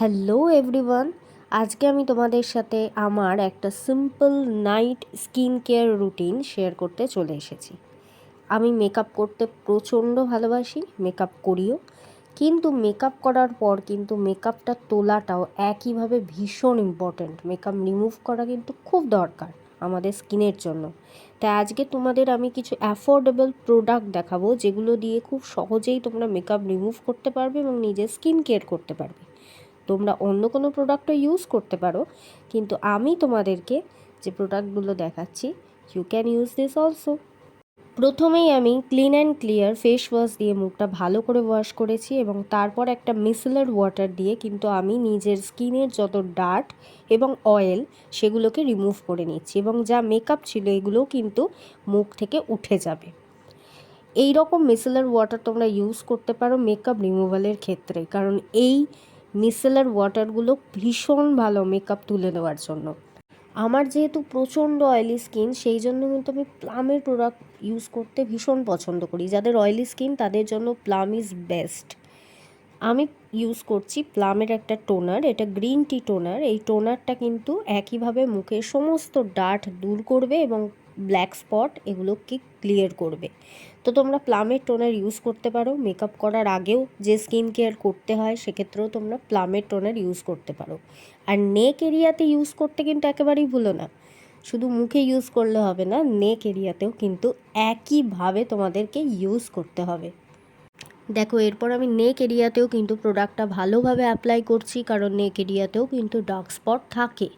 Hello everyone, আজকে আমি তোমাদের সাথে আমার একটা simple night skin care routine share করতে চলে এসেছি। আমি মেকআপ করতে প্রচণ্ড ভালোবাসি, মেকআপ করিও, কিন্তু মেকআপ করার পর কিন্তু মেকআপটা তোলাটাও একইভাবে ভীষণ ইম্পর্ট্যান্ট। মেকআপ রিমুভ করা কিন্তু খুব দরকার আমাদের স্কিনের জন্য। তাই আজকে তোমাদের আমি কিছু অ্যাফোর্ডেবল প্রোডাক্ট দেখাবো, যেগুলো দিয়ে খুব সহজেই তোমরা মেকআপ রিমুভ করতে পারবে এবং নিজের স্কিন কেয়ার করতে পারবে। তোমরা অন্য কোনো প্রোডাক্টও ইউজ করতে পারো, কিন্তু আমি তোমাদেরকে যে প্রোডাক্টগুলো দেখাচ্ছি, you can use this also. প্রথমেই আমি Clean and Clear face wash দিয়ে মুখটা ভালো করে ওয়াশ করেছি এবং তারপর একটা মিসেলার ওয়াটার দিয়ে কিন্তু আমি নিজের স্কিনের যত ডার্ট এবং অয়েল সেগুলোকে রিমুভ করে নিচ্ছি, এবং যা মেকআপ ছিল এগুলোও কিন্তু মুখ থেকে উঠে যাবে। এই রকম মিসেলার ওয়াটার তোমরা ইউজ করতে পারো মেকআপ রিমুভালের ক্ষেত্রে, কারণ এই মিসেলার ওয়াটারগুলো ভীষণ ভালো মেকআপ তুলে দেওয়ার জন্য। আমার যেহেতু প্রচণ্ড অয়েলি স্কিন, সেই জন্য কিন্তু আমি প্লামের প্রোডাক্ট ইউজ করতে ভীষণ পছন্দ করি। যাদের অয়েলি স্কিন তাদের জন্য প্লাম ইজ বেস্ট। আমি ইউজ করছি প্লামের একটা টোনার, এটা গ্রিন টি টোনার। এই টোনারটা কিন্তু একইভাবে মুখের সমস্ত ডার্ট দূর করবে এবং ব্ল্যাক স্পট এগুলোকে ক্লিয়ার করবে। তো তোমরা প্লামের টোনার ইউজ করতে পারো। মেকআপ করার আগেও যে স্কিন কেয়ার করতে হয় সেক্ষেত্রেও তোমরা প্লামের টোনার ইউজ করতে পারো। আর নেক এরিয়াতে ইউজ করতে কিন্তু একেবারেই ভুলো না, শুধু মুখে ইউজ করলে হবে না, নেক এরিয়াতেও কিন্তু একইভাবে তোমাদেরকে ইউজ করতে হবে। দেখো, এরপর আমি নেক এরিয়াতেও কিন্তু প্রোডাক্টটা ভালোভাবে অ্যাপ্লাই করছি, কারণ নেক এরিয়াতেও কিন্তু ডার্ক স্পট থাকে।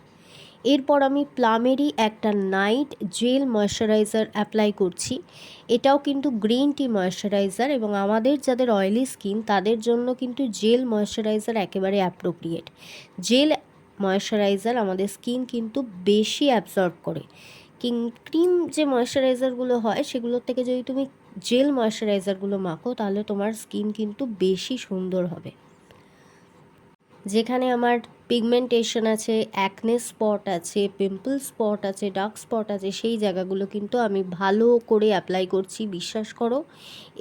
এরপর আমি প্লামেরই একটা নাইট জেল ময়শ্চারাইজার অ্যাপ্লাই করছি। এটাও কিন্তু গ্রিন টি ময়শ্চারাইজার, এবং আমাদের যাদের অয়েলি স্কিন তাদের জন্য কিন্তু জেল ময়শ্চারাইজার একেবারে অ্যাপ্রোপ্রিয়েট। জেল ময়শ্চারাইজার আমাদের স্কিন কিন্তু বেশি অ্যাবজর্ব করে। ক্রিম যে ময়শ্চারাইজারগুলো হয় সেগুলোর থেকে যদি তুমি জেল ময়শ্চারাইজারগুলো মাখো, তাহলে তোমার স্কিন কিন্তু বেশি সুন্দর হবে। যেখানে আমার পিগমেন্টেশন আছে, অ্যাকনে স্পট আছে, পিম্পল স্পট আছে, ডার্ক স্পট আছে, সেই জায়গাগুলো কিন্তু আমি ভালো করে অ্যাপ্লাই করছি। বিশ্বাস করো,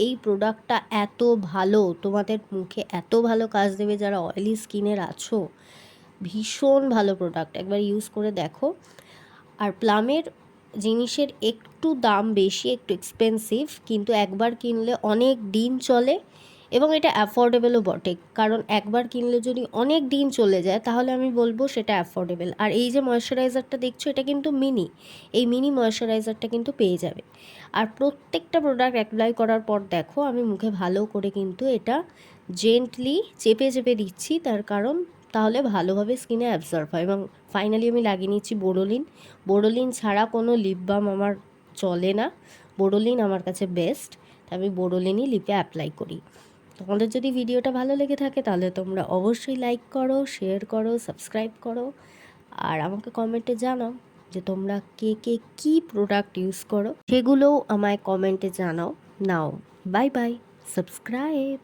এই প্রোডাক্টটা এত ভালো, তোমাদের মুখে এত ভালো কাজ দেবে যারা অয়েলি স্কিনের আছো। ভীষণ ভালো প্রোডাক্ট, একবার ইউজ করে দেখো। আর প্লামের জিনিসের একটু দাম বেশি, একটু এক্সপেন্সিভ, কিন্তু একবার কিনলে অনেক দিন চলে এবং এটা অ্যাফোর্ডেবলও বটে। কারণ একবার কিনলে যদি অনেক দিন চলে যায় তাহলে আমি বলবো সেটা অ্যাফোর্ডেবল। আর এই যে ময়শ্চারাইজারটা দেখছো, এটা কিন্তু মিনি, এই মিনি ময়শ্চারাইজারটা কিন্তু পেয়ে যাবে। আর প্রত্যেকটা প্রোডাক্ট অ্যাপ্লাই করার পর দেখো, আমি মুখে ভালো করে কিন্তু এটা জেন্টলি চেপে চেপে দিচ্ছি, তার কারণ তাহলে ভালোভাবে স্কিনে অ্যাবজর্ব হয়। এবং ফাইনালি আমি লাগিয়ে নিচ্ছি বোরোলিন। বোরোলিন ছাড়া কোনো লিপ বাম আমার চলে না, বোরোলিন আমার কাছে বেস্ট, তাই আমি বোরোলিনই লিপে অ্যাপ্লাই করি। তোমাদের যদি ভিডিওটা ভালো লেগে থাকে তাহলে তোমরা অবশ্যই লাইক করো, শেয়ার করো, সাবস্ক্রাইব করো, আর আমাকে কমেন্টে জানাও যে তোমরা কে কে কী প্রোডাক্ট ইউজ করো, সেগুলোও আমায় কমেন্টে জানাও। নাও, বাই বাই, সাবস্ক্রাইব।